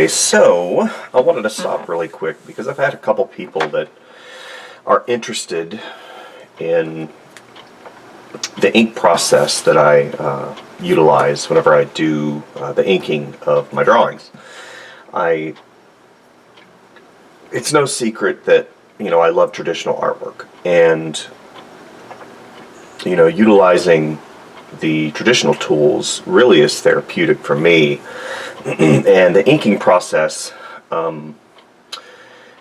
Okay, so I wanted to stop really quick because I've had a couple people that are interested in the ink process that I utilize whenever I do the inking of my drawings. It's no secret that, I love traditional artwork, and utilizing the traditional tools really is therapeutic for me. And the inking process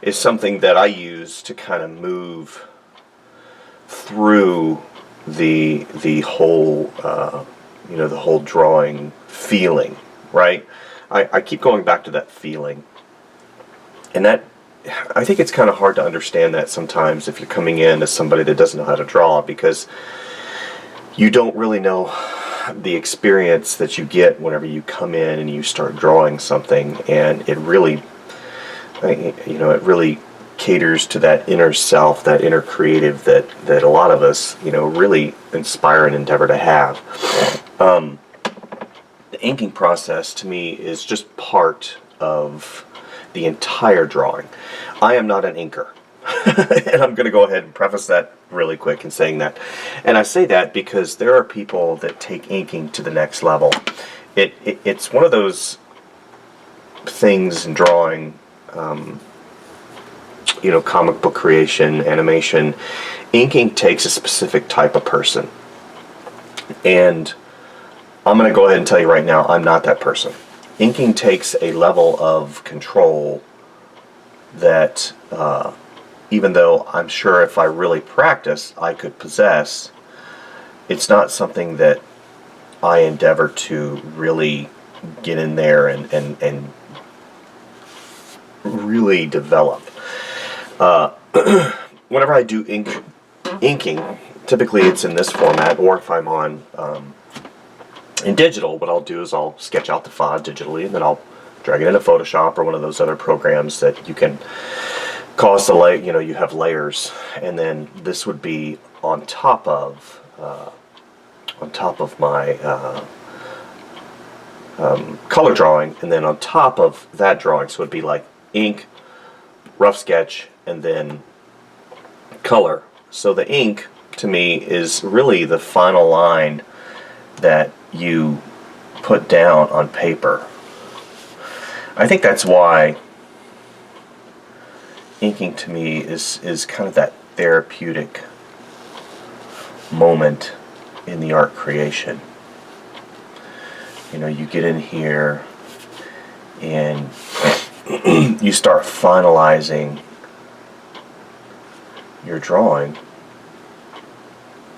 is something that I use to kind of move through the whole the whole drawing feeling, right? I keep going back to that feeling, and that I think it's kind of hard to understand that sometimes if you're coming in as somebody that doesn't know how to draw, because you don't really know the experience that you get whenever you come in and you start drawing something, and it really caters to that inner self, that inner creative that a lot of us really inspire and endeavor to have. The inking process to me is just part of the entire drawing. I am not an inker. And I'm going to go ahead and preface that really quick in saying that. And I say that because there are people that take inking to the next level. It's one of those things in drawing, comic book creation, animation. Inking takes a specific type of person. And I'm going to go ahead and tell you right now, I'm not that person. Inking takes a level of control that even though I'm sure if I really practice I could possess, it's not something that I endeavor to really get in there and really develop. Whenever I do inking, typically it's in this format, or if I'm on in digital, what I'll do is I'll sketch out the font digitally, and then I'll drag it into Photoshop or one of those other programs that you can cause the you have layers, and then this would be on top of my color drawing, and then on top of that drawing, so it'd be like ink, rough sketch, and then color. So the ink to me is really the final line that you put down on paper. I think that's why inking to me is kind of that therapeutic moment in the art creation. You get in here and you start finalizing your drawing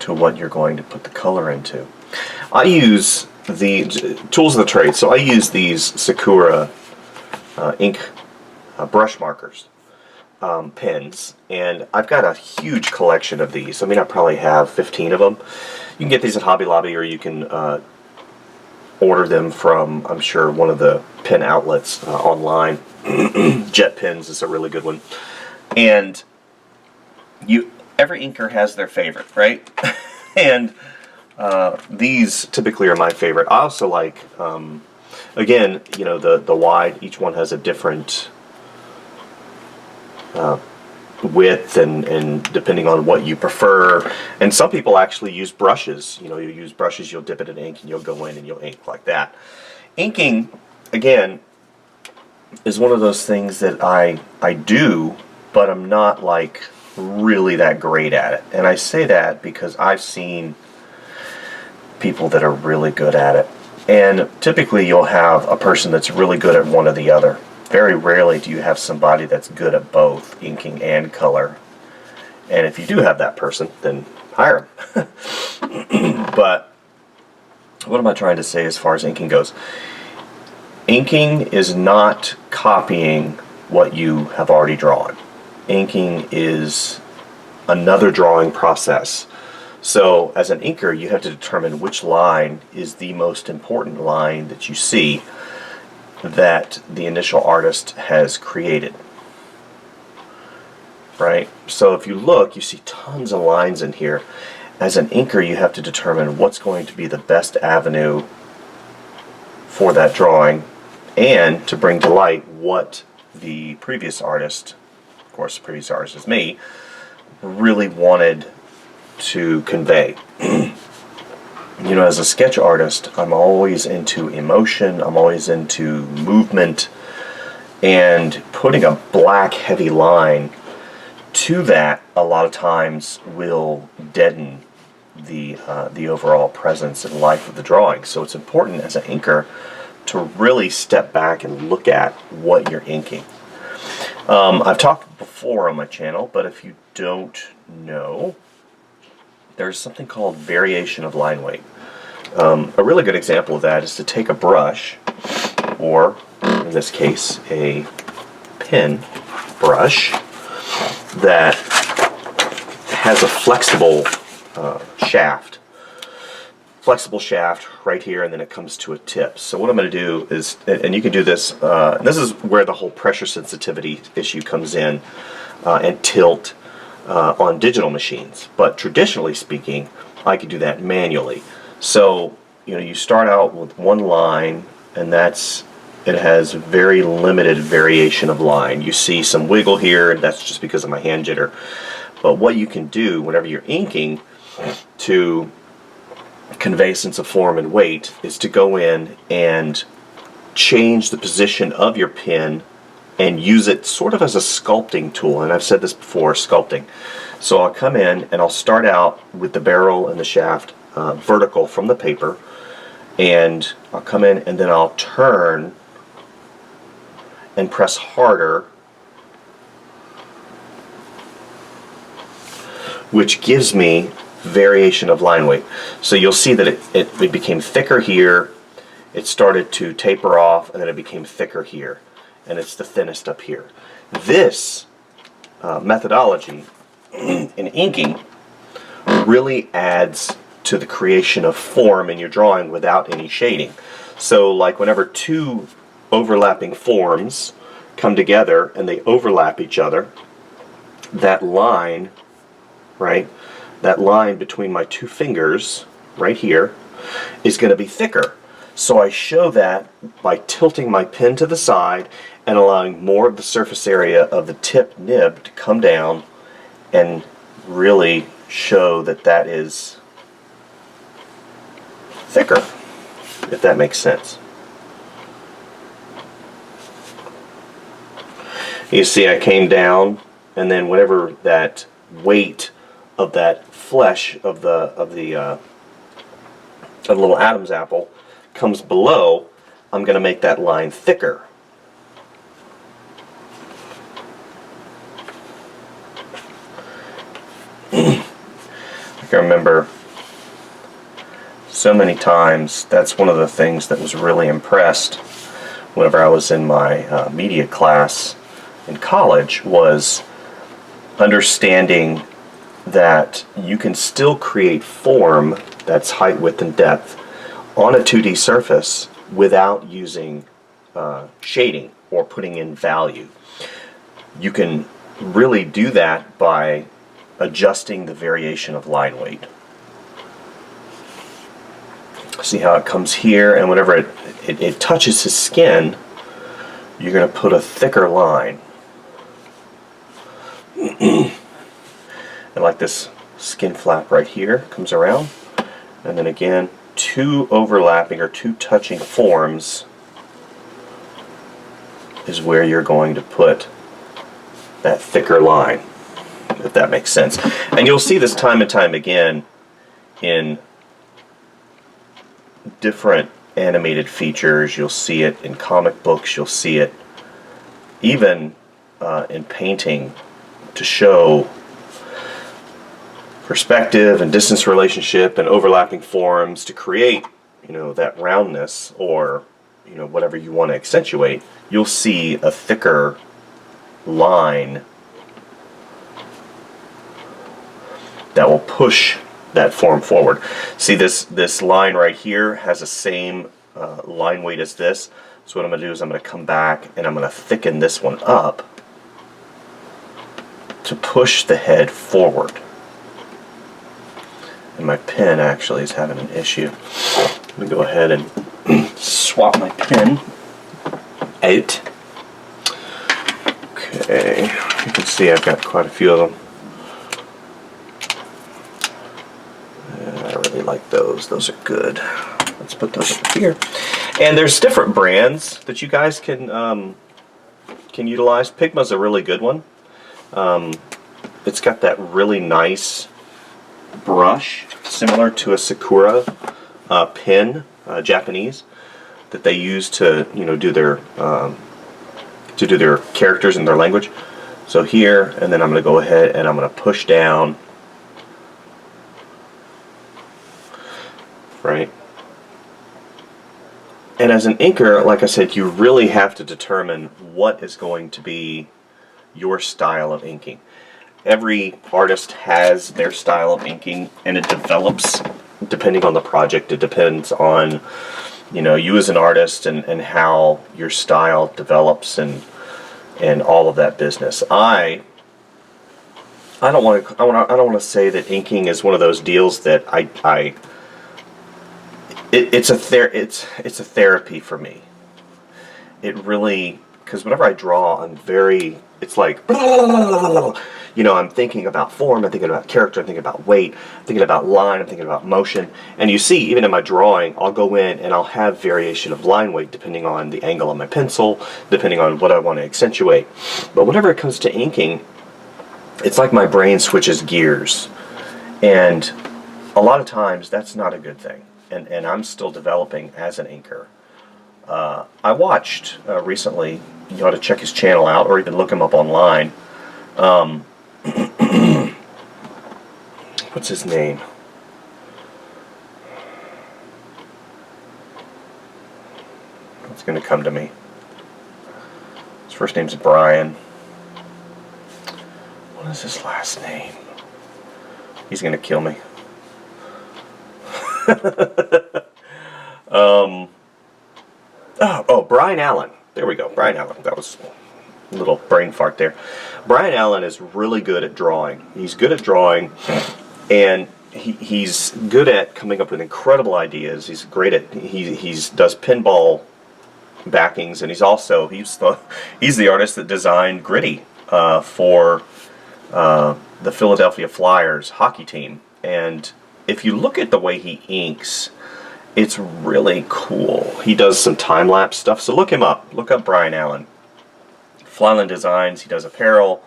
to what you're going to put the color into. I use the tools of the trade, so I use these Sakura ink brush markers, pens, and I've got a huge collection of these. I mean, I probably have 15 of them. You can get these at Hobby Lobby, or you can order them from, I'm sure, one of the pen outlets online. Jet Pens is a really good one. And every inker has their favorite, right? And these typically are my favorite. I also like, again, the wide, each one has a different width, and depending on what you prefer. And some people actually use brushes. You use brushes, you'll dip it in ink, and you'll go in and you'll ink like that. Inking, again, is one of those things that I do, but I'm not like really that great at it. And I say that because I've seen people that are really good at it. And typically you'll have a person that's really good at one or the other. Very rarely do you have somebody that's good at both inking and color. And if you do have that person, then hire them. But what am I trying to say as far as inking goes? Inking is not copying what you have already drawn. Inking is another drawing process. So as an inker, you have to determine which line is the most important line that you see that the initial artist has created. Right? So if you look, you see tons of lines in here. As an inker, you have to determine what's going to be the best avenue for that drawing, and to bring to light what the previous artist, of course the previous artist is me, really wanted to convey. You know, as a sketch artist, I'm always into emotion, I'm always into movement, and putting a black heavy line to that a lot of times will deaden the overall presence and life of the drawing. So it's important as an inker to really step back and look at what you're inking. I've talked before on my channel, but if you don't know, there's something called variation of line weight. A really good example of that is to take a brush, or in this case a pen brush, that has a flexible shaft. Flexible shaft right here, and then it comes to a tip. So what I'm going to do is, and you can do this, this is where the whole pressure sensitivity issue comes in, and tilt on digital machines. But traditionally speaking, I could do that manually. So, you know, you start out with one line, and it has very limited variation of line. You see some wiggle here, and that's just because of my hand jitter. But what you can do whenever you're inking to convey a sense of form and weight is to go in and change the position of your pen and use it sort of as a sculpting tool. And I've said this before, sculpting. So I'll come in and I'll start out with the barrel and the shaft vertical from the paper, and I'll come in and then I'll turn and press harder, which gives me variation of line weight. So you'll see that it became thicker here, it started to taper off, and then it became thicker here, and it's the thinnest up here. This methodology in inking really adds to the creation of form in your drawing without any shading. So like whenever two overlapping forms come together and they overlap each other, that line, right, that line between my two fingers right here is going to be thicker. So I show that by tilting my pen to the side and allowing more of the surface area of the tip nib to come down and really show that that is thicker, if that makes sense. You see I came down, and then whenever that weight of that flesh of the little Adam's apple comes below, I'm going to make that line thicker. I can remember so many times, that's one of the things that was really impressed whenever I was in my media class in college, was understanding that you can still create form that's height, width, and depth on a 2D surface without using shading or putting in value. You can really do that by adjusting the variation of line weight. See how it comes here, and whenever it touches his skin, you're going to put a thicker line. And like this skin flap right here comes around, and then again, two overlapping or two touching forms is where you're going to put that thicker line, if that makes sense. And you'll see this time and time again in different animated features. You'll see it in comic books, you'll see it even in painting, to show perspective and distance relationship and overlapping forms to create, you know, that roundness, or, you know, whatever you want to accentuate. You'll see a thicker line that will push that form forward. See, this line right here has the same line weight as this. So what I'm going to do is I'm going to come back and I'm going to thicken this one up to push the head forward. And my pen actually is having an issue. Let me go ahead and swap my pen. out. Okay, you can see I've got quite a few of them. And I really like those. Those are good. Let's put those up here. And there's different brands that you guys can utilize. Pigma's a really good one. It's got that really nice brush, similar to a Sakura pen, Japanese, that they use to do their characters in their language. So here, and then I'm going to go ahead and I'm going to push down, right? And as an inker, like I said, you really have to determine what is going to be your style of inking. Every artist has their style of inking, and it develops depending on the project. It depends on you as an artist and how your style develops and all of that business. I don't want to say that inking is one of those deals that it's a therapy for me. It really, because whenever I draw, it's like, I'm thinking about form, I'm thinking about character, I'm thinking about weight, I'm thinking about line, I'm thinking about motion. And you see, even in my drawing, I'll go in and I'll have variation of line weight depending on the angle of my pencil, depending on what I want to accentuate. But whenever it comes to inking, it's like my brain switches gears. And a lot of times, that's not a good thing. And I'm still developing as an inker. I watched recently, you ought to check his channel out or even look him up online. What's his name? It's going to come to me. His first name's Brian. What is his last name? He's going to kill me. Brian Allen. There we go, Brian Allen. That was a little brain fart there. Brian Allen is really good at drawing. He's good at drawing, and he's good at coming up with incredible ideas. He's great at he does pinball backings, and he's the artist that designed Gritty for the Philadelphia Flyers hockey team. And if you look at the way he inks, it's really cool. He does some time-lapse stuff, so look him up. Look up Brian Allen. Flyland Designs, he does apparel,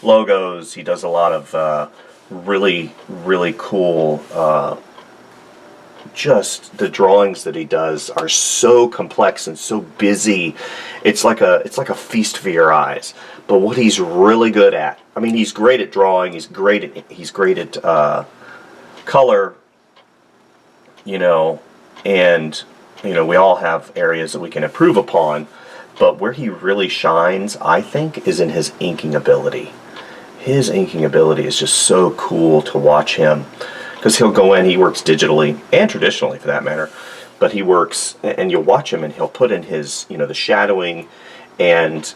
logos, he does a lot of really, really cool, just the drawings that he does are so complex and so busy. It's like a feast for your eyes. But what he's really good at, I mean, he's great at drawing, he's great at color, and we all have areas that we can improve upon, but where he really shines, I think, is in his inking ability. His inking ability is just so cool to watch him, because he'll go in, he works digitally, and traditionally for that matter, but he works, and you'll watch him and he'll put in his, the shadowing, and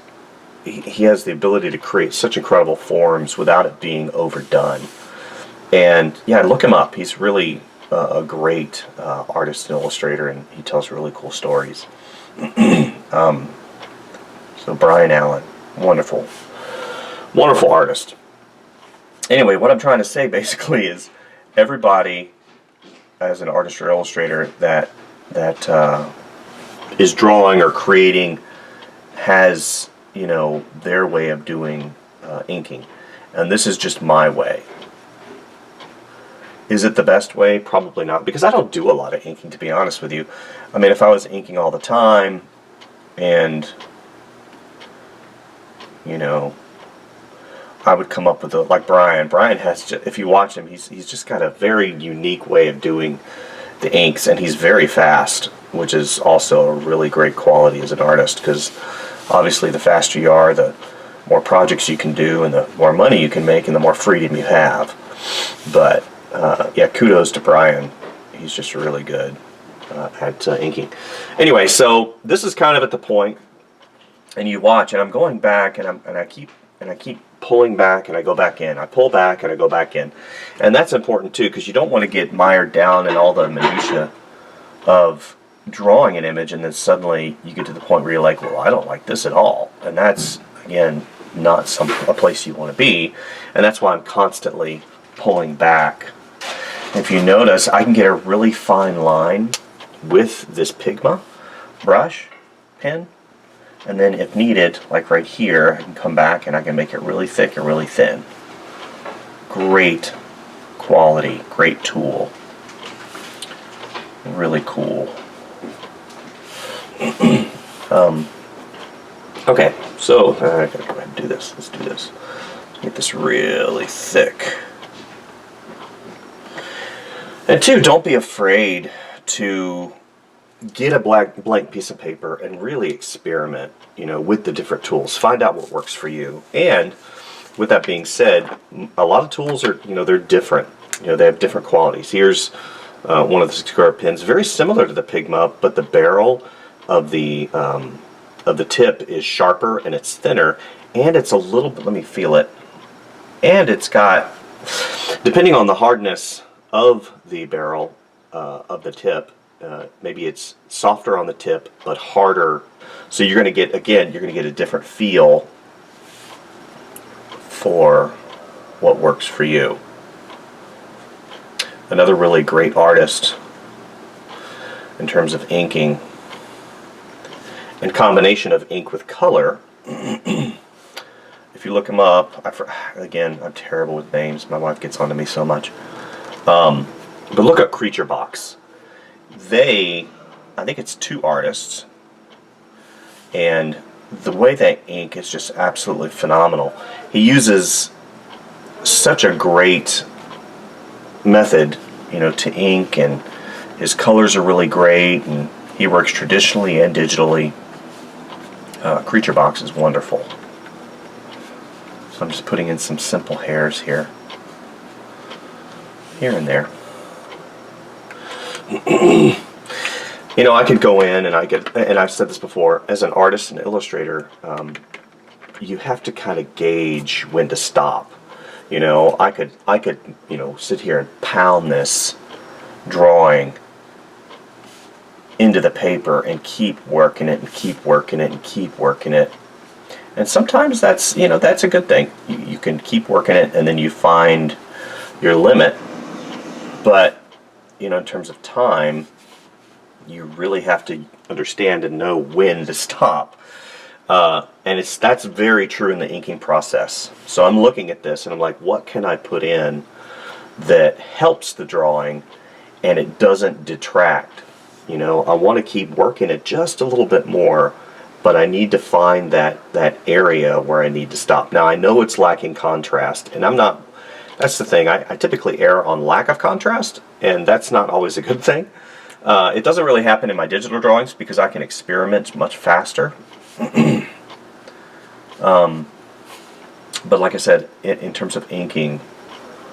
he has the ability to create such incredible forms without it being overdone. And yeah, look him up. He's really a great artist and illustrator, and he tells really cool stories. So Brian Allen, wonderful artist. Anyway, what I'm trying to say basically is everybody, as an artist or illustrator that is drawing or creating, has their way of doing inking, and this is just my way. Is it the best way? Probably not, because I don't do a lot of inking, to be honest with you. I mean, if I was inking all the time, and I would come up with like Brian. Brian has, if you watch him, he's just got a very unique way of doing the inks, and he's very fast, which is also a really great quality as an artist, because obviously the faster you are, the more projects you can do, and the more money you can make, and the more freedom you have. But yeah, kudos to Brian. He's just really good at inking. Anyway, so this is kind of at the point, and you watch, and I'm going back, and I keep pulling back, and I go back in. I pull back, and I go back in, and that's important too, because you don't want to get mired down in all the minutia of drawing an image and then suddenly you get to the point where you're like, well, I don't like this at all. And that's, again, not a place you want to be. And that's why I'm constantly pulling back. If you notice, I can get a really fine line with this Pigma brush pen. And then if needed, like right here, I can come back and I can make it really thick and really thin. Great quality, great tool. Really cool. Okay, so I gotta go ahead and do this. Let's do this. Get this really thick. And two, don't be afraid to get a blank piece of paper and really experiment, with the different tools. Find out what works for you. And with that being said, a lot of tools are, they're different. They have different qualities. Here's one of the 6-guard pins, very similar to the Pigma, but the barrel of the tip is sharper and it's thinner, and it's a little bit, let me feel it, and it's got, depending on the hardness of the barrel of the tip, maybe it's softer on the tip but harder, so you're going to get, again, you're going to get a different feel for what works for you. Another really great artist in terms of inking and combination of ink with color. If you look him up, again, I'm terrible with names. My wife gets on to me so much. But look up Creature Box. I think it's 2 artists, and the way they ink is just absolutely phenomenal. He uses such a great method, to ink, and his colors are really great, and he works traditionally and digitally. Creature Box is wonderful. So I'm just putting in some simple hairs here and there. I could go in and and I've said this before, as an artist and illustrator, you have to kind of gauge when to stop. I could sit here and pound this drawing into the paper and keep working it and keep working it and keep working it. And sometimes that's, that's a good thing. You can keep working it and then you find your limit. But, in terms of time, you really have to understand and know when to stop. And that's very true in the inking process. So I'm looking at this and I'm like, what can I put in that helps the drawing and it doesn't detract? I want to keep working it just a little bit more, but I need to find that area where I need to stop. Now I know it's lacking contrast, and that's the thing, I typically err on lack of contrast, and that's not always a good thing. It doesn't really happen in my digital drawings because I can experiment much faster. But like I said, in terms of inking,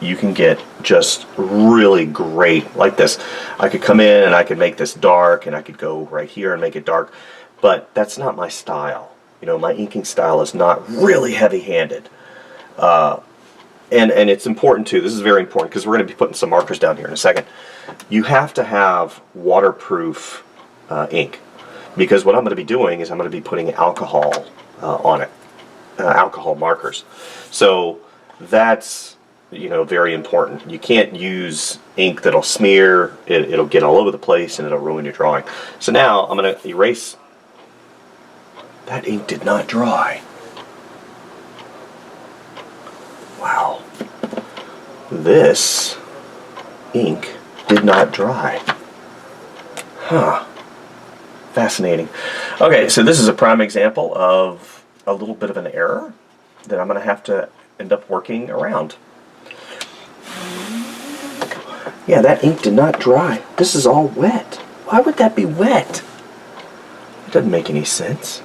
you can get just really great, like this. I could come in and I could make this dark, and I could go right here and make it dark, but that's not my style. My inking style is not really heavy-handed. And it's important too, this is very important because we're going to be putting some markers down here in a second. You have to have waterproof ink, because what I'm going to be doing is I'm going to be putting alcohol on it, alcohol markers. So that's very important. You can't use ink that'll smear, it'll get all over the place and it'll ruin your drawing. So now I'm going to erase. That ink did not dry. Wow. This ink did not dry. Huh. Fascinating. Okay, so this is a prime example of a little bit of an error that I'm going to have to end up working around. Yeah, that ink did not dry. This is all wet. Why would that be wet? It doesn't make any sense.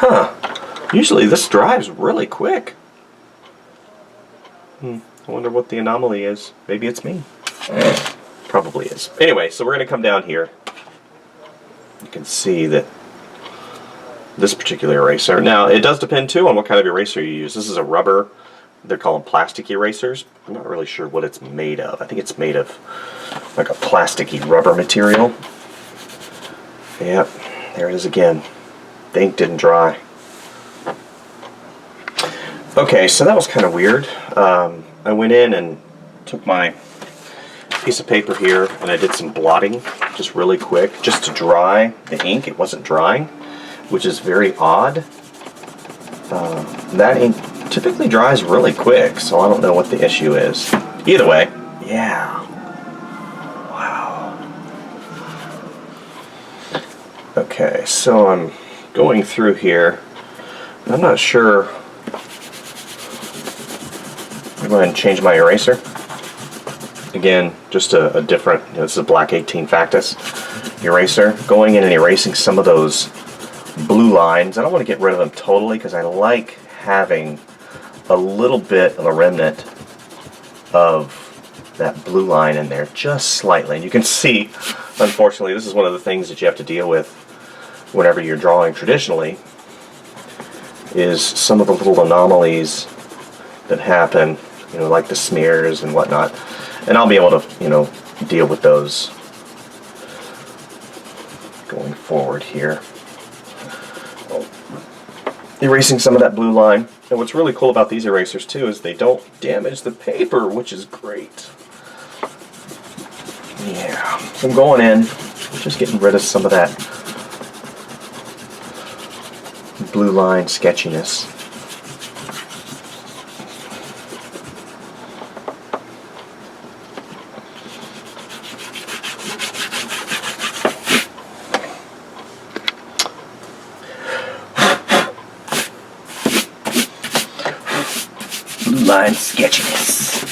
Huh. Usually this dries really quick. I wonder what the anomaly is. Maybe it's me. Probably is. Anyway, so we're going to come down here. You can see that this particular eraser. Now, it does depend too on what kind of eraser you use. This is a rubber They're called plastic erasers. I'm not really sure what it's made of. I think it's made of like a plasticky rubber material. Yep, there it is again. The ink didn't dry. Okay, so that was kind of weird. I went in and took my piece of paper here and I did some blotting just really quick just to dry the ink. It wasn't drying, which is very odd. That ink typically dries really quick, so I don't know what the issue is. Either way, yeah. Wow. Okay, so I'm going through here. I'm not sure. I'm going to change my eraser. Again, just a different, this is a black 18 Factus eraser. Going in and erasing some of those blue lines. I don't want to get rid of them totally because I like having a little bit of a remnant of that blue line in there, just slightly. And you can see, unfortunately, this is one of the things that you have to deal with whenever you're drawing traditionally, is some of the little anomalies that happen, you know, like the smears and whatnot. And I'll be able to, you know, deal with those going forward here. Erasing some of that blue line. And what's really cool about these erasers too is they don't damage the paper, which is great. Yeah, so I'm going in, just getting rid of some of that blue line sketchiness. Line sketchiness.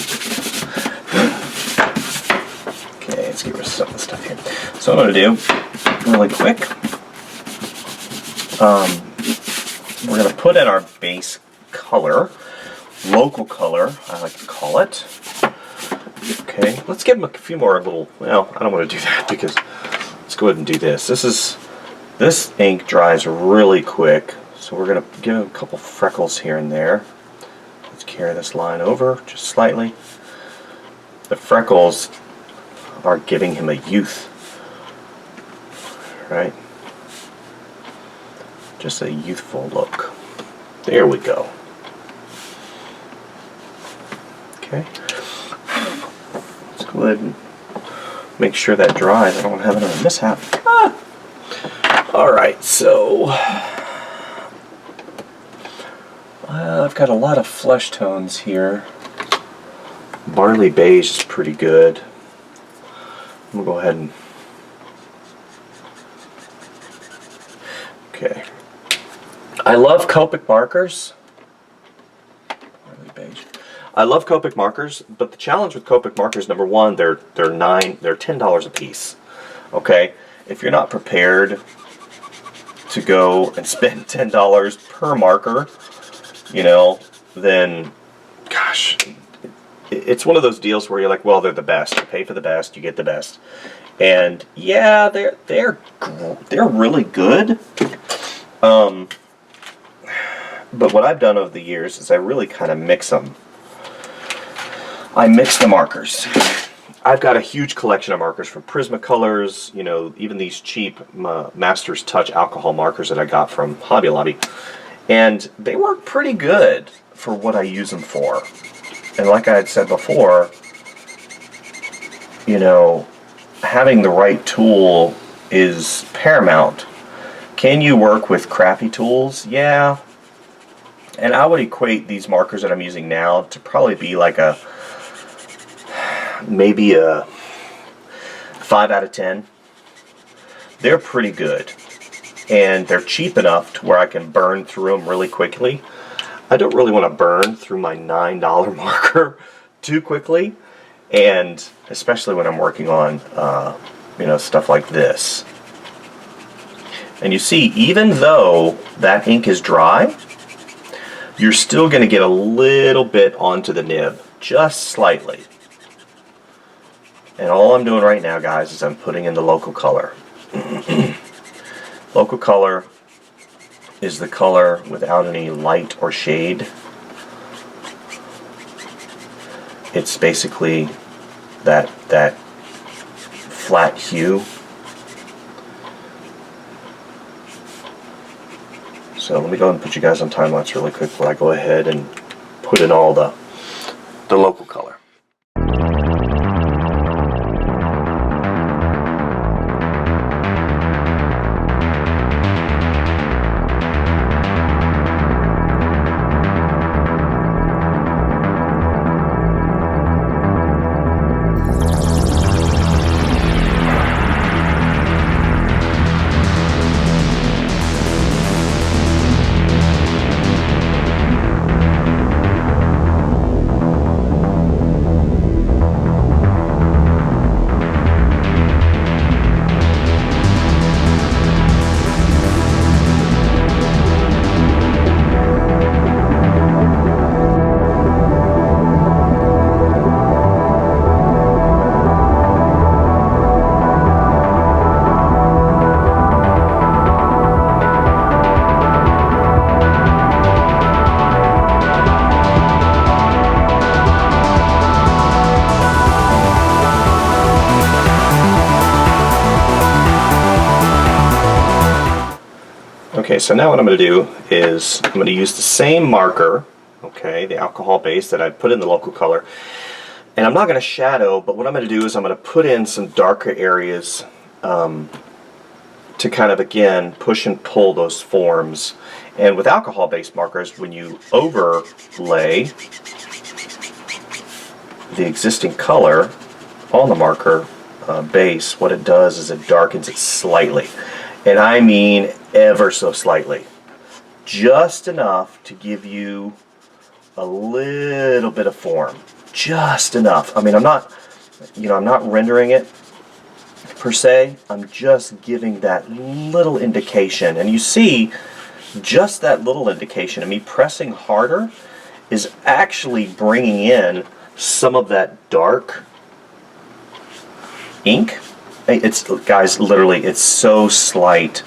Okay, let's get rid of some of the stuff here. So what I'm going to do, really quick, we're going to put in our base color, local color, I like to call it. Okay, let's give them a few more little, well, I don't want to do that because let's go ahead and do this. This ink dries really quick, so we're going to give it a couple freckles here and there. Let's carry this line over just slightly. The freckles are giving him a youth, right? Just a youthful look. There we go. Okay. Let's go ahead and make sure that dries. I don't want to have another mishap. Alright, so I've got a lot of flesh tones here. Barley beige is pretty good. I'm going to go ahead and... Okay. I love Copic markers. Barley beige. I love Copic markers, but the challenge with Copic markers, number one, they're $10 a piece. Okay? If you're not prepared to go and spend $10 per marker, you know, then, gosh, it's one of those deals where you're like, well, they're the best. You pay for the best, you get the best. And yeah, they're really good. But what I've done over the years is I really kind of mix them. I mix the markers. I've got a huge collection of markers from Prismacolors, you know, even these cheap Master's Touch alcohol markers that I got from Hobby Lobby. And they work pretty good for what I use them for. And like I had said before, you know, having the right tool is paramount. Can you work with crappy tools? Yeah. And I would equate these markers that I'm using now to probably be like maybe a 5 out of 10. They're pretty good. And they're cheap enough to where I can burn through them really quickly. I don't really want to burn through my $9 marker too quickly, and especially when I'm working on you know, stuff like this. And you see, even though that ink is dry, you're still going to get a little bit onto the nib, just slightly. And all I'm doing right now, guys, is I'm putting in the local color. Local color is the color without any light or shade. it's basically that flat hue. So let me go ahead and put you guys on time lapse really quick while I go ahead and put in all the local color. Okay, so now what I'm going to do is I'm going to use the same marker, okay, the alcohol base that I put in the local color, and I'm not going to shadow, but what I'm going to do is I'm going to put in some darker areas to kind of, again, push and pull those forms. And with alcohol-based markers, when you overlay the existing color on the marker base, what it does is it darkens it slightly. And I mean ever so slightly. Just enough to give you a little bit of form. Just enough. I mean, I'm not rendering it per se. I'm just giving that little indication. And you see, just that little indication of me pressing harder is actually bringing in some of that dark ink. It's, guys, literally, it's so slight,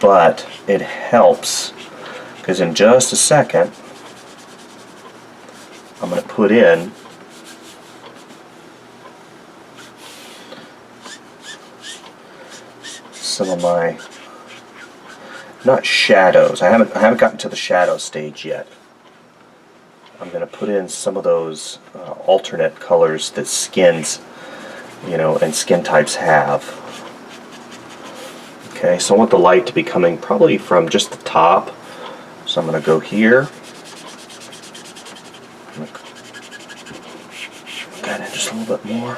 but it helps, because in just a second I'm going to put in some of my, not shadows, I haven't gotten to the shadow stage yet. I'm going to put in some of those alternate colors that skins, and skin types have. Okay, so I want the light to be coming probably from just the top. So I'm going to go here. Got in just a little bit more.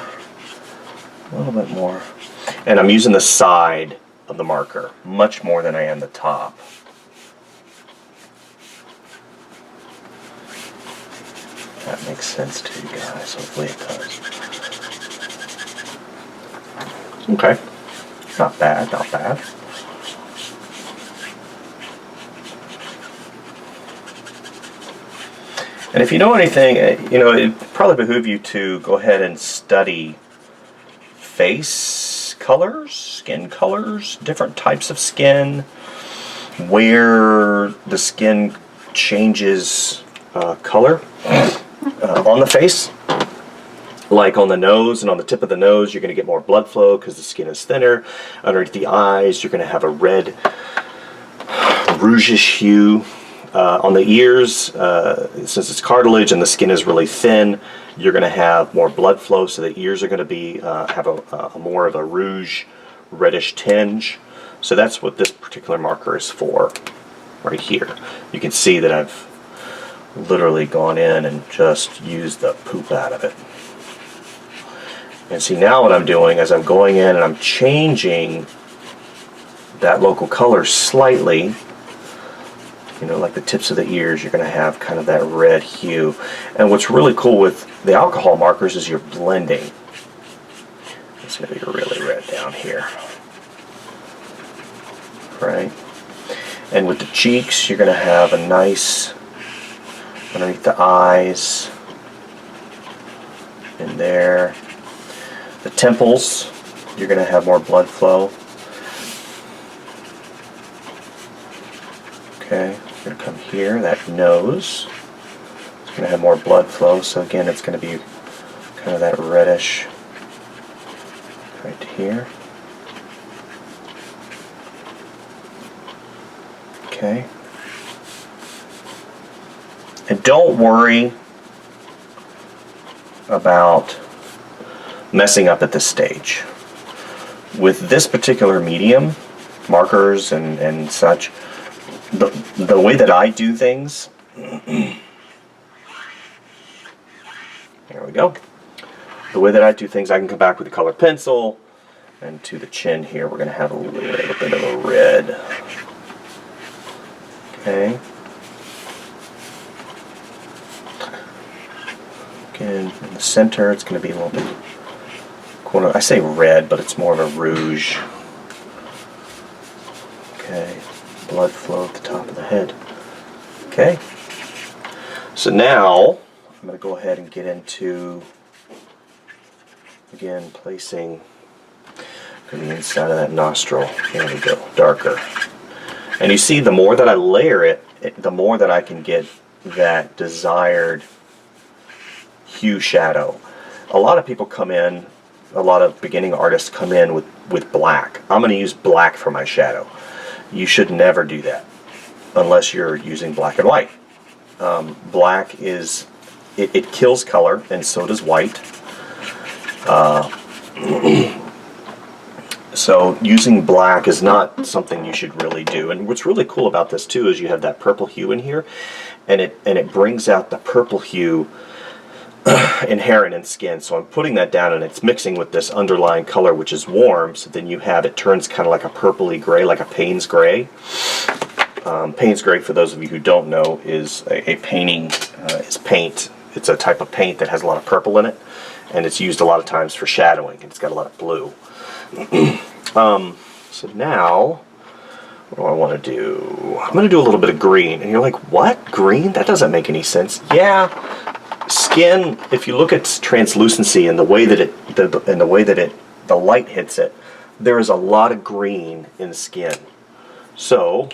A little bit more. And I'm using the side of the marker much more than I am the top. That makes sense to you guys. Hopefully it does. Okay, not bad, not bad. And if you know anything, it probably behoove you to go ahead and study face colors, skin colors, different types of skin, where the skin changes color on the face. Like on the nose and on the tip of the nose, you're going to get more blood flow because the skin is thinner. Underneath the eyes, you're going to have a red, rougish hue. On the ears, since it's cartilage and the skin is really thin, you're going to have more blood flow, so the ears are going to be have a more of a rouge, reddish tinge. So that's what this particular marker is for, right here. You can see that I've literally gone in and just used the poop out of it. And see, now what I'm doing is I'm going in and I'm changing that local color slightly. Like the tips of the ears, you're going to have kind of that red hue. And what's really cool with the alcohol markers is you're blending. It's going to be really red down here. Right? And with the cheeks, you're going to have a nice, underneath the eyes, in there. The temples, you're going to have more blood flow. Okay, we're going to come here, that nose. going to have more blood flow, so again it's going to be kind of that reddish right here. Okay. And don't worry about messing up at this stage. With this particular medium, markers and such, the way that I do things, there we go. The way that I do things, I can come back with a colored pencil, and to the chin here we're going to have a little bit of a red. Okay. Again, in the center it's going to be a little bit, I say red, but it's more of a rouge. Okay. Blood flow at the top of the head. Okay. So now I'm going to go ahead and get into, again, placing the inside of that nostril. There we go, darker. And you see, the more that I layer it, the more that I can get that desired hue shadow. A lot of people come in, a lot of beginning artists come in with black. I'm going to use black for my shadow. You should never do that unless you're using black and white. Black is, it kills color, and so does white. So using black is not something you should really do. And what's really cool about this too is you have that purple hue in here, and it brings out the purple hue inherent in skin. So I'm putting that down, and it's mixing with this underlying color, which is warm. So then you have, it turns kind of like a purpley gray, like a Payne's gray. Payne's gray, for those of you who don't know, is a painting, is paint. It's a type of paint that has a lot of purple in it, and it's used a lot of times for shadowing, and it's got a lot of blue. So now, what do I want to do? I'm going to do a little bit of green. And you're like, what? Green? That doesn't make any sense. Yeah, skin, if you look at translucency and the way that the light hits it, there is a lot of green in skin. So,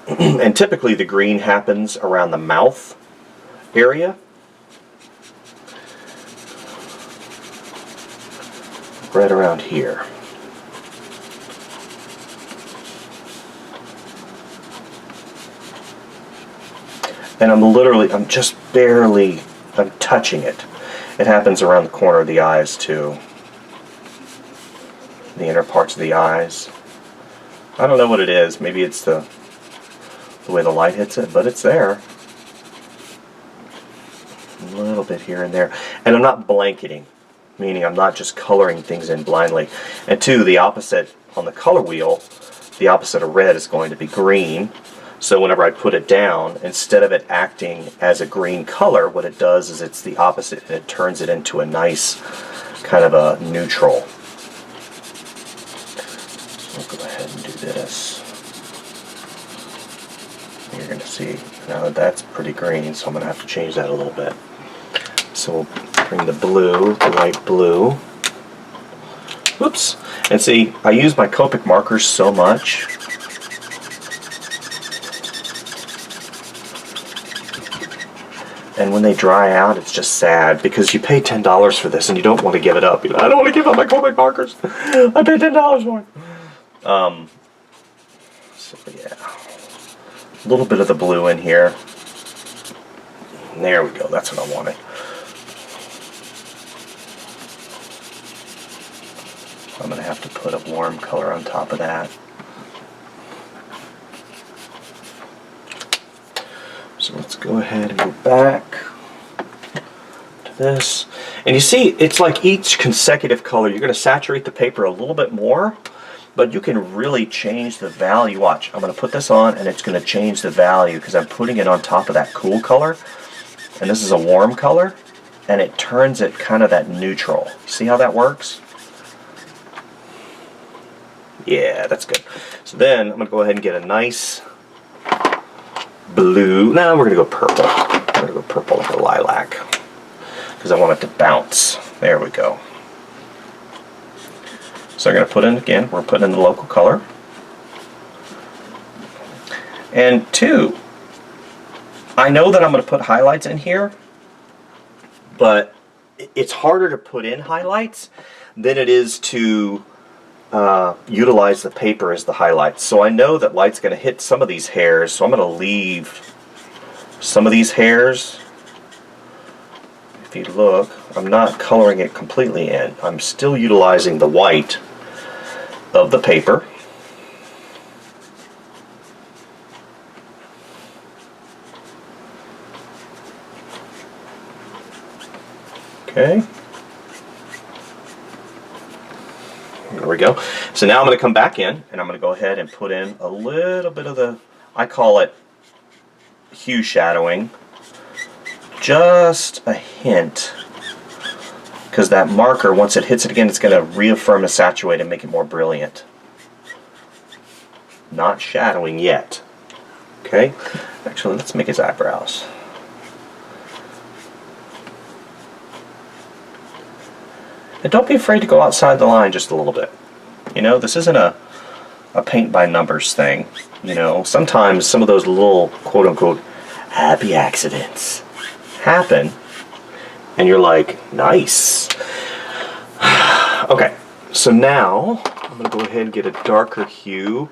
and typically the green happens around the mouth area. Right around here. And I'm just barely, I'm touching it. It happens around the corner of the eyes too. The inner parts of the eyes. I don't know what it is. Maybe it's the way the light hits it, but it's there. A little bit here and there. And I'm not blanketing, meaning I'm not just coloring things in blindly. And two, the opposite on the color wheel, the opposite of red is going to be green. So whenever I put it down, instead of it acting as a green color, what it does is it's the opposite, and it turns it into a nice kind of a neutral. So I'll go ahead and do this. You're going to see now that's pretty green, so I'm going to have to change that a little bit. So we'll bring the blue, the light blue. Whoops. And see, I use my Copic markers so much. And when they dry out, it's just sad, because you pay $10 for this and you don't want to give it up. You know, I don't want to give up my Copic markers. I paid $10 for it. So yeah, a little bit of the blue in here. There we go. That's what I wanted. I'm going to have to put a warm color on top of that. So let's go ahead and go back to this. And you see, it's like each consecutive color, you're going to saturate the paper a little bit more, but you can really change the value. Watch, I'm going to put this on, and it's going to change the value because I'm putting it on top of that cool color. And this is a warm color, and it turns it kind of that neutral. See how that works? Yeah, that's good. So then I'm going to go ahead and get a nice blue. No, we're going to go purple. I'm going to go purple like a lilac because I want it to bounce. There we go. So I'm going to put in, again, we're putting in the local color. And two, I know that I'm going to put highlights in here, but it's harder to put in highlights than it is to utilize the paper as the highlights. So I know that light's going to hit some of these hairs, so I'm going to leave some of these hairs. If you look, I'm not coloring it completely in. I'm still utilizing the white of the paper. Okay. There we go. So now I'm going to come back in and I'm going to go ahead and put in a little bit of the, I call it hue shadowing. Just a hint. Because that marker, once it hits it again, it's going to reaffirm and saturate and make it more brilliant. Not shadowing yet. Okay. Actually, let's make his eyebrows. And don't be afraid to go outside the line just a little bit. You know, this isn't a paint by numbers thing. You know, sometimes some of those little quote-unquote happy accidents happen, and you're like, nice. Okay, so now I'm going to go ahead and get a darker hue.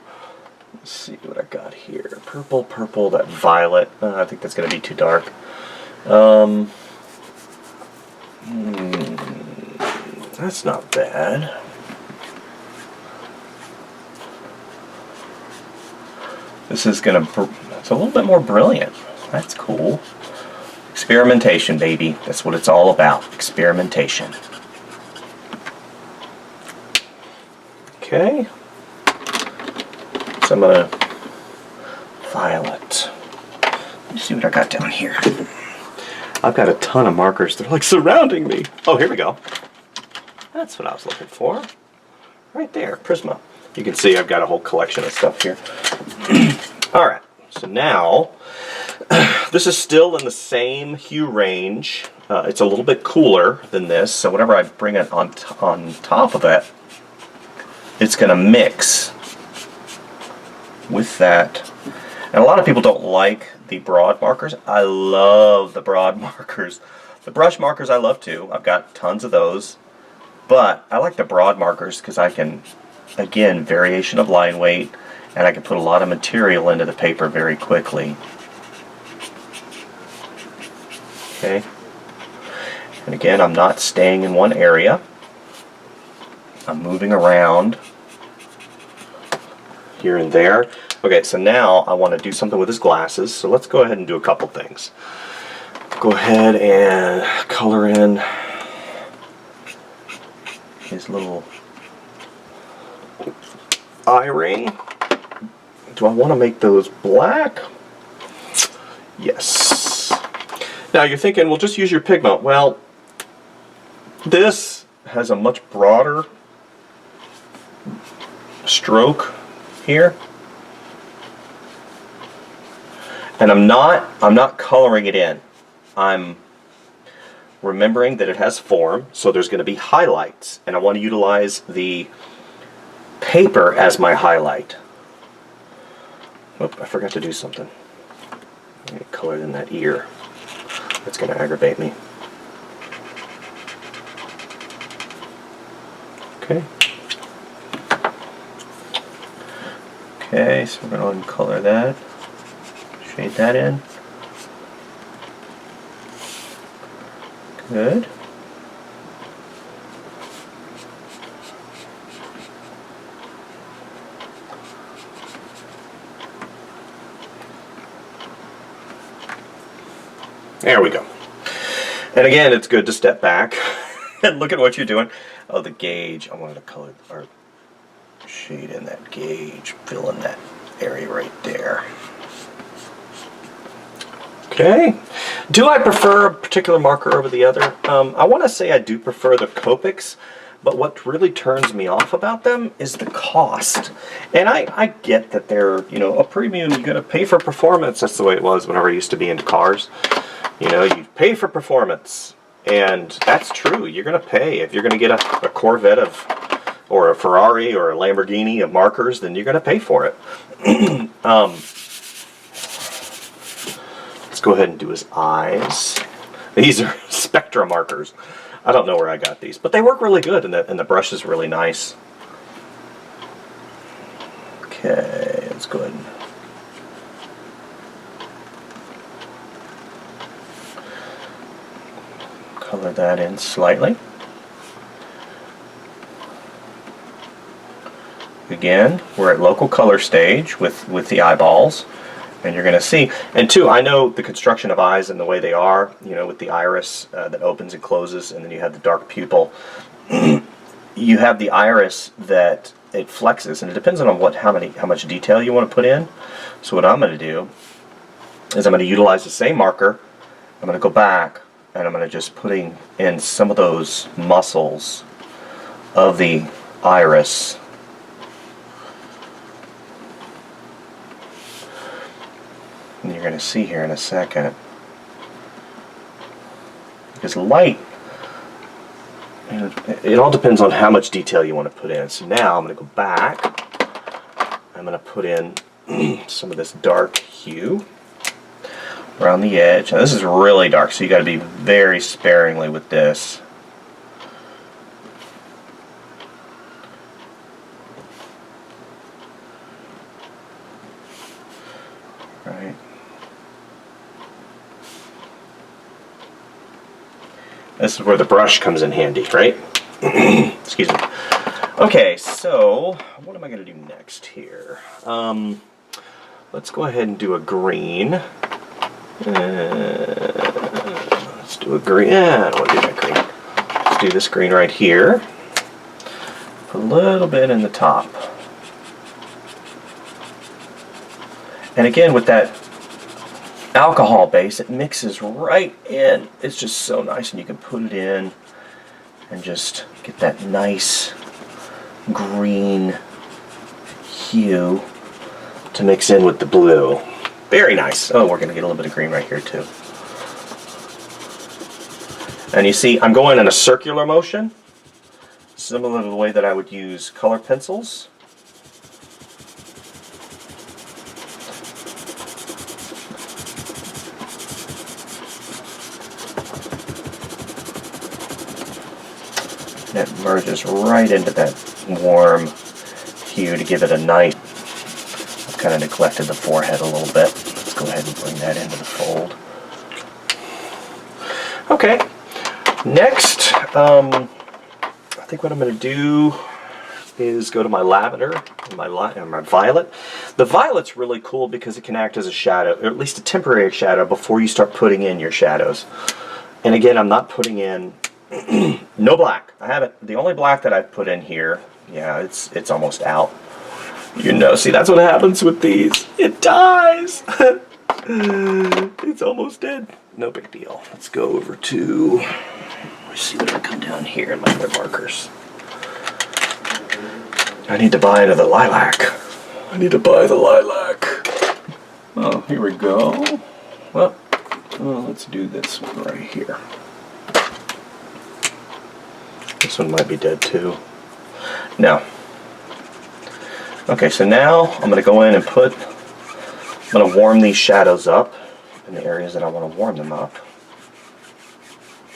Let's see what I got here. Purple, purple, that violet. I think that's going to be too dark. That's not bad. This is gonna, it's a little bit more brilliant. That's cool. Experimentation, baby. That's what it's all about. Experimentation. Okay. So I'm gonna violet. Let me see what I got down here. I've got a ton of markers. They're like surrounding me. Oh, here we go. That's what I was looking for. Right there, Prisma. You can see I've got a whole collection of stuff here. Alright, so now, this is still in the same hue range. It's a little bit cooler than this, so whenever I bring it on top of it, it's going to mix with that. And a lot of people don't like the broad markers. I love the broad markers. The brush markers I love too. I've got tons of those. But I like the broad markers because I can, again, variation of line weight, and I can put a lot of material into the paper very quickly. Okay. And again, I'm not staying in one area. I'm moving around here and there. Okay, so now I want to do something with his glasses, so let's go ahead and do a couple things. Go ahead and color in his little eye ring. Do I want to make those black? Yes. Now you're thinking, well, just use your pigment. Well, this has a much broader stroke here. And I'm not coloring it in. I'm remembering that it has form, so there's going to be highlights, and I want to utilize the paper as my highlight. Oop, I forgot to do something. I get colored in that ear. That's going to aggravate me. Okay. Okay, so we're going to color that. Shade that in. Good. There we go. And again, it's good to step back and look at what you're doing. Oh, the gauge. I wanted to color or shade in that gauge, fill in that area right there. Okay. Do I prefer a particular marker over the other? I want to say I do prefer the Copics, but what really turns me off about them is the cost. And I get that they're, you know, a premium, you gotta pay for performance. That's the way it was whenever I used to be into cars. You know, you pay for performance. And that's true. You're gonna pay. If you're gonna get a Corvette or a Ferrari or a Lamborghini of markers, then you're gonna pay for it. Let's go ahead and do his eyes. These are Spectra markers. I don't know where I got these, but they work really good, and the brush is really nice. Okay, let's go ahead and color that in slightly. Again, we're at local color stage with the eyeballs, and you're going to see. And two, I know the construction of eyes and the way they are, you know, with the iris that opens and closes, and then you have the dark pupil. You have the iris that it flexes, and it depends on how much detail you want to put in. So what I'm going to do is I'm going to utilize the same marker. I'm going to go back, and I'm going to just putting in some of those muscles of the iris. And you're going to see here in a second, because light, it all depends on how much detail you want to put in. So now I'm going to go back. I'm going to put in some of this dark hue around the edge. Now this is really dark, so you got to be very sparingly with this. Right. This is where the brush comes in handy, right? Excuse me. Okay, so what am I going to do next here? Let's go ahead and do a green. Let's do a green. I don't want to do that green. Let's do this green right here. Put a little bit in the top. And again, with that alcohol base, it mixes right in. It's just so nice, and you can put it in and just get that nice green hue to mix in with the blue. Very nice. Oh, we're going to get a little bit of green right here too. And you see, I'm going in a circular motion, similar to the way that I would use color pencils. It merges right into that warm hue to give it a nice. I've kind of neglected the forehead a little bit. Let's go ahead and bring that into the fold. Okay, next, I think what I'm going to do is go to my lavender and my violet. The violet's really cool because it can act as a shadow, or at least a temporary shadow, before you start putting in your shadows. And again, I'm not putting in no black. I haven't. The only black that I've put in here, yeah, it's almost out. You know, see, that's what happens with these. It dies. It's almost dead. No big deal. Let's go over to. Let's see what I come down here in my other markers. I need to buy another lilac. I need to buy the lilac. Oh, here we go. Well, let's do this one right here. This one might be dead too. No. Okay, so now I'm going to go in and I'm going to warm these shadows up in the areas that I want to warm them up.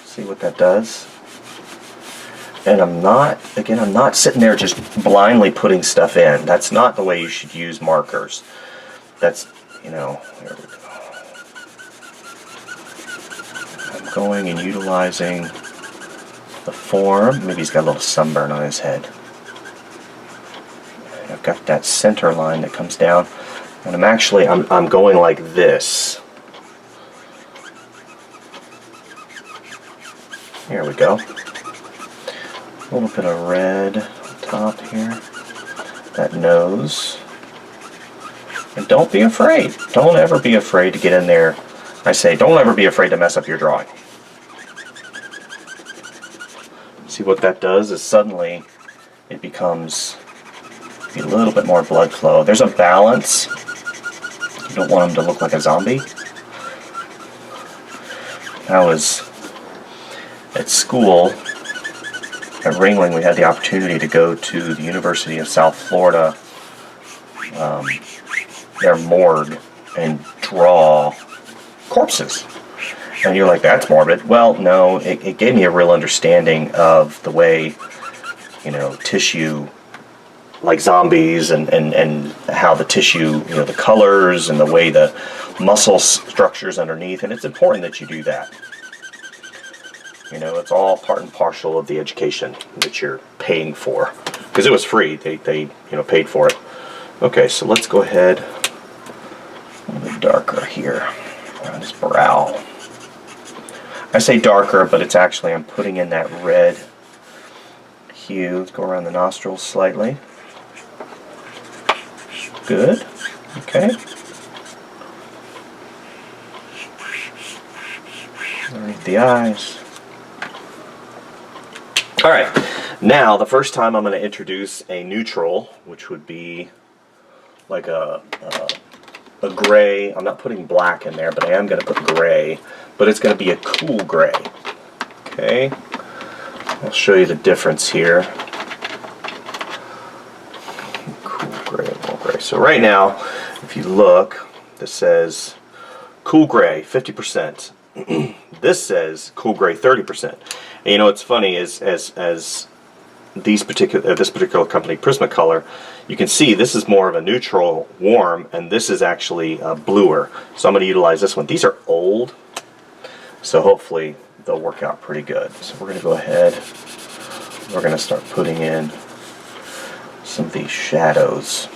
See what that does? And I'm not sitting there just blindly putting stuff in. That's not the way you should use markers. That's, you know, there we go. I'm going and utilizing the form. Maybe he's got a little sunburn on his head. And I've got that center line that comes down, and I'm going like this. There we go. A little bit of red on top here. That nose. And don't be afraid. Don't ever be afraid to get in there. I say, don't ever be afraid to mess up your drawing. See what that does is suddenly it becomes a little bit more blood flow. There's a balance. You don't want him to look like a zombie. I was at school at Ringling. We had the opportunity to go to the University of South Florida, their morgue, and draw corpses. And you're like, that's morbid. Well, no, it gave me a real understanding of the way, you know, tissue, like zombies, and how the tissue, you know, the colors and the way the muscle structures underneath. And it's important that you do that. You know, it's all part and parcel of the education that you're paying for. Because it was free. They you know, paid for it. Okay, so let's go ahead a little bit darker here on his brow. I say darker, but it's actually, I'm putting in that red hue. Let's go around the nostrils slightly. Good. Okay. Underneath the eyes. Alright, now the first time I'm going to introduce a neutral, which would be like a gray. I'm not putting black in there, but I am going to put gray, but it's going to be a cool gray. Okay, I'll show you the difference here. Cool gray, cool gray. So right now, if you look, this says cool gray 50%. This says cool gray 30%. And you know what's funny is as this particular company, Prismacolor, you can see this is more of a neutral warm, and this is actually bluer. So I'm going to utilize this one. These are old, so hopefully they'll work out pretty good. So we're going to go ahead. We're going to start putting in some of these shadows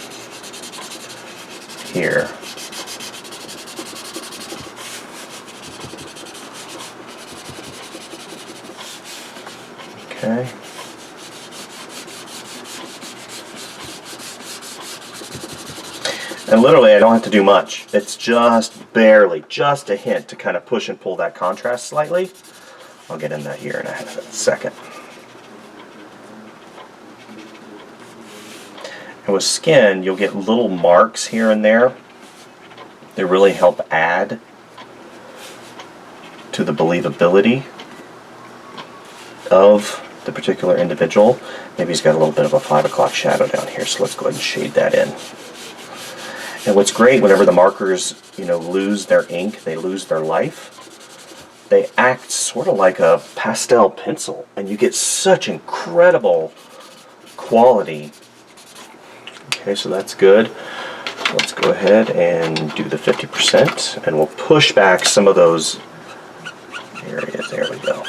here. Okay. And literally I don't have to do much. It's just barely, just a hint to kind of push and pull that contrast slightly. I'll get in that here in a second. And with skin, you'll get little marks here and there. They really help add to the believability of the particular individual. Maybe he's got a little bit of a 5 o'clock shadow down here, so let's go ahead and shade that in. And what's great, whenever the markers, you know, lose their ink, they lose their life, they act sort of like a pastel pencil, and you get such incredible quality. Okay, so that's good. Let's go ahead and do the 50%, and we'll push back some of those areas. There we go.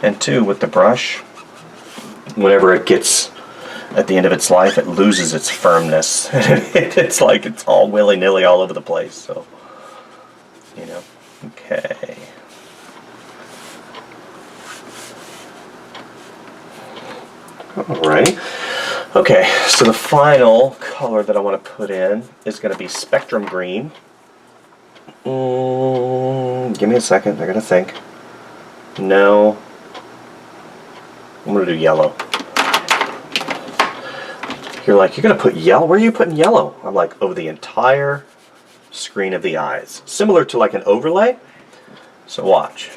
And two, with the brush, whenever it gets at the end of its life, it loses its firmness. It's like it's all willy-nilly all over the place. So, you know, okay. Alrighty. Okay, so the final color that I want to put in is going to be Spectrum Green. Give me a second, I gotta think. No. I'm going to do yellow. You're like, you're going to put yellow? Where are you putting yellow? I'm like, over the entire screen of the eyes. Similar to like an overlay. So watch.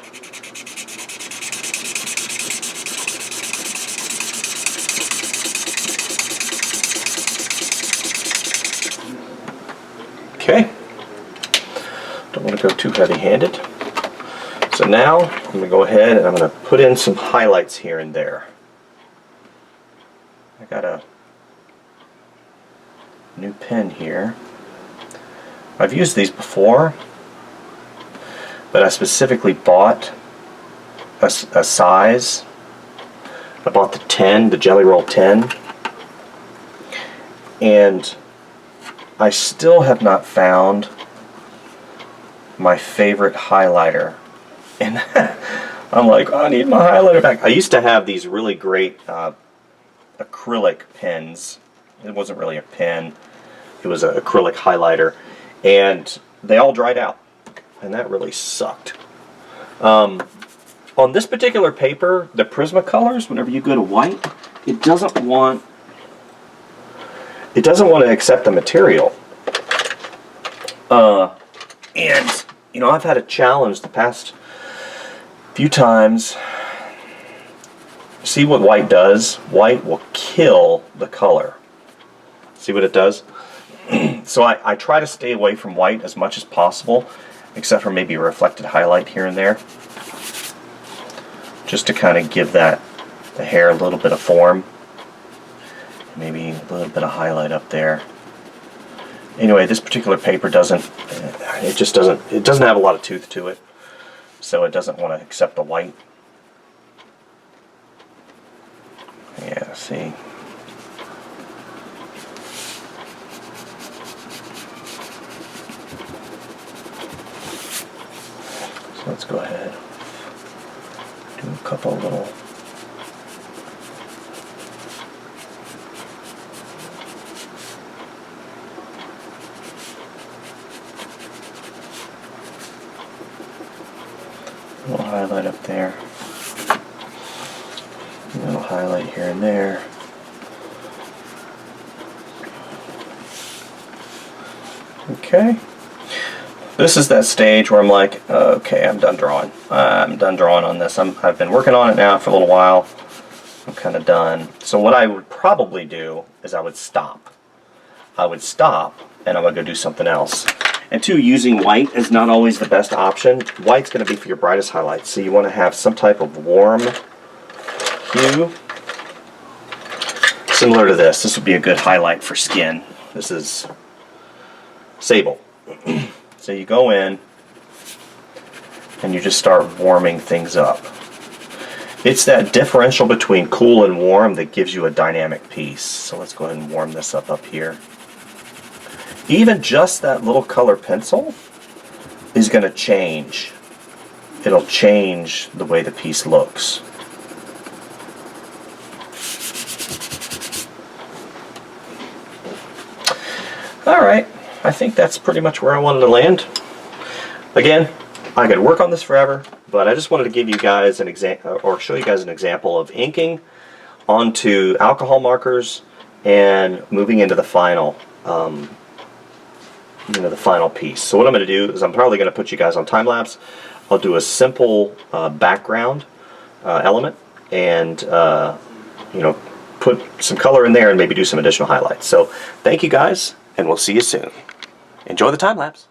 Okay. Don't want to go too heavy-handed. So now I'm going to go ahead and I'm going to put in some highlights here and there. I got a new pen here. I've used these before, but I specifically bought a size. I bought the 10, the Jelly Roll 10, and I still have not found my favorite highlighter. And I'm like, oh, I need my highlighter back. I used to have these really great acrylic pens. It wasn't really a pen. It was an acrylic highlighter. And they all dried out. And that really sucked. On this particular paper, the Prismacolors, whenever you go to white, it doesn't want to accept the material. And, you know, I've had a challenge the past few times. See what white does? White will kill the color. See what it does? So I try to stay away from white as much as possible, except for maybe a reflected highlight here and there, just to kind of give the hair a little bit of form. Maybe a little bit of highlight up there. Anyway, this particular paper doesn't have a lot of tooth to it, so it doesn't want to accept the white. Yeah, see. So let's go ahead, do a couple little highlight up there, a little highlight here and there. Okay. This is that stage where I'm like, okay, I'm done drawing. I'm done drawing on this. I've been working on it now for a little while. I'm kind of done. So what I would probably do is I would stop. I would stop and I would go do something else. And two, using white is not always the best option. White's going to be for your brightest highlights. So you want to have some type of warm hue. Similar to this. This would be a good highlight for skin. This is sable. So you go in and you just start warming things up. It's that differential between cool and warm that gives you a dynamic piece. So let's go ahead and warm this up here. Even just that little color pencil is going to change. It'll change the way the piece looks. Alright, I think that's pretty much where I wanted to land. Again, I could work on this forever, but I just wanted to give you guys an example, or show you guys an example of inking onto alcohol markers and moving into the final the final piece. So what I'm going to do is I'm probably going to put you guys on time lapse. I'll do a simple background element and put some color in there and maybe do some additional highlights. So thank you guys, and we'll see you soon. Enjoy the time lapse.